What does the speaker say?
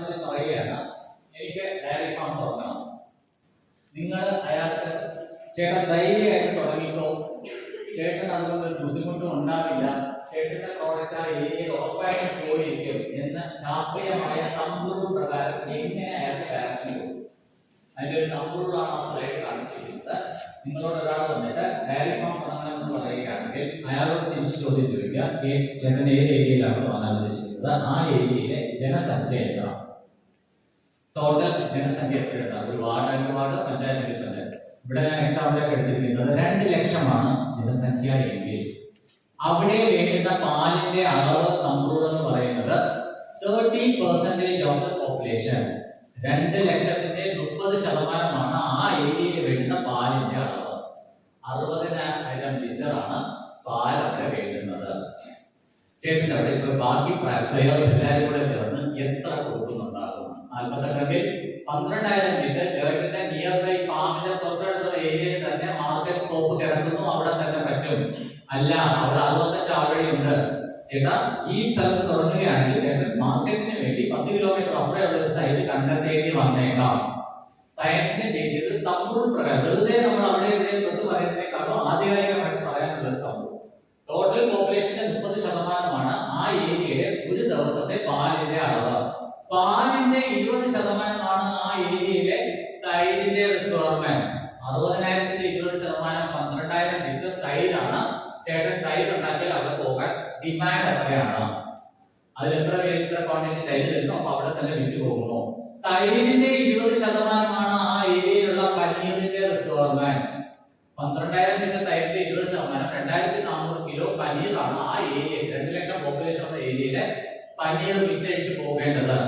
ഉദാഹരണത്തിന് പറയുകയാണ്, എനിക്ക് ഡയറി ഫാം തുടങ്ങണം. നിങ്ങൾ അയാൾക്ക് ചേട്ടൻ ധൈര്യമായിട്ട് തുടങ്ങിക്കോ, ചേട്ടൻ അതുകൊണ്ട് ഒരു ബുദ്ധിമുട്ടും ഉണ്ടാവില്ല, ചേട്ടന്റെ പ്രോഡക്റ്റ് ആ ഏരിയയിൽ ഉറപ്പായിട്ടും പോയിരിക്കും എന്ന് ശാസ്ത്രീയമായ തമ്പുറു പ്രകാരം എങ്ങനെ അയാൾക്ക് ഡയറക്ഷൻ കൊടുക്കും? അതിന്റെ ഒരു തമ്പുറാണ് ആ സ്ലൈഡ് കാണിച്ചിരിക്കുന്നത്. നിങ്ങളോട് ഒരാൾ വന്നിട്ട് ഡയറി ഫാം തുടങ്ങണമെന്ന് പറയുകയാണെങ്കിൽ അയാളോട് തിരിച്ചു ചോദ്യം ചോദിക്കുക, ചേട്ടൻ ഏത് ഏരിയയിലാണ് തുടങ്ങാൻ ഉദ്ദേശിക്കുന്നത്, ആ ഏരിയയിലെ ജനസംഖ്യ എത്രയാണ്, ടോട്ടൽ ജനസംഖ്യ എത്രയാണ്, ഒരു വാർഡ്, 2 വാർഡ്, പഞ്ചായത്ത് പഞ്ചായത്ത്. ഇവിടെ ഞാൻ എക്സാമ്പിളൊക്കെ എടുത്തിരിക്കുന്നത് 2 ലക്ഷമാണ് ജനസംഖ്യ എങ്കിൽ അവിടെ വേണ്ടുന്ന പാലിന്റെ അളവ് നമ്പർ എന്ന് പറയുന്നത് 30% ഓഫ് ദ പോപ്പുലേഷൻ. 2 ലക്ഷത്തിന്റെ 30% ആ ഏരിയയിൽ വേണ്ടുന്ന പാലിന്റെ അളവ്. 60,000 ലിറ്റർ ആണ് പാൽ അവിടെ വേണ്ടുന്നത്. ചേട്ടൻ്റെ അവിടെ ഇപ്പൊ ബാക്കി പ്ലെയേഴ്സ് എല്ലാവരും കൂടെ ചേർന്ന് എത്ര കൊടുക്കുന്നുണ്ടാകും? 48 12,000 ലിറ്റർ ചേട്ടന്റെ നിയർ ബൈ ഫാമിന്റെ തൊട്ടടുത്തുള്ള ഏരിയയിൽ തന്നെ മാർക്കറ്റ് സ്കോപ്പ് കിടക്കുന്നു, അവിടെ തന്നെ പറ്റും. അല്ല, അവിടെ 65 ആൾറെഡി ഉണ്ട്. ചേട്ടാ ഈ സ്ഥലത്ത് തുടങ്ങുകയാണെങ്കിൽ ചേട്ടൻ മാർക്കറ്റിന് വേണ്ടി 10 കിലോമീറ്റർ അപ്പുറമുള്ള ഒരു സൈറ്റ് കണ്ടെത്തേണ്ടി വന്നേക്കാം. സയൻസിനെ ബേസ് ചെയ്ത് തമ്പുൾ പ്രകാരം വെറുതെ നമ്മൾ അവിടെ ഇവിടെ തൊട്ട് പറയുന്നതിനേക്കാളും ആധികാരികമായിട്ട് പറയാനുള്ളത് തമ്പുൾ. ടോട്ടൽ പോപ്പുലേഷന്റെ 30% ആ ഏരിയയുടെ ഒരു ദിവസത്തെ പാലിന്റെ അളവ്. പാലിന്റെ 20% ആ ഏരിയയിലെ തൈരിന്റെ റിക്വയർമെന്റ്. 60,000-ന്റെ 20% 12,000 ലിറ്റർ തൈരാണ്. ചേട്ടൻ തൈര് ഉണ്ടാക്കിയാൽ അവിടെ പോകാൻ ഡിമാൻഡ് എത്രയാണ്? അതിൽ എത്ര പേര് ഇത്ര ക്വാണ്ടിറ്റി തൈര് തരുന്നു, അപ്പൊ അവിടെ തന്നെ വിറ്റ് പോകുന്നു. തൈരിന്റെ 20% ആ ഏരിയയിലുള്ള പനീറിന്റെ റിക്വയർമെന്റ്. 12,000 ലിറ്റർ തൈരിന്റെ 20%, 2,400 കിലോ പനീറാണ് ആ ഏരിയ, 2 ലക്ഷം പോപ്പുലേഷൻ ഉള്ള ഏരിയയിലെ പനീർ വിറ്റഴിച്ച് പോകേണ്ടത്.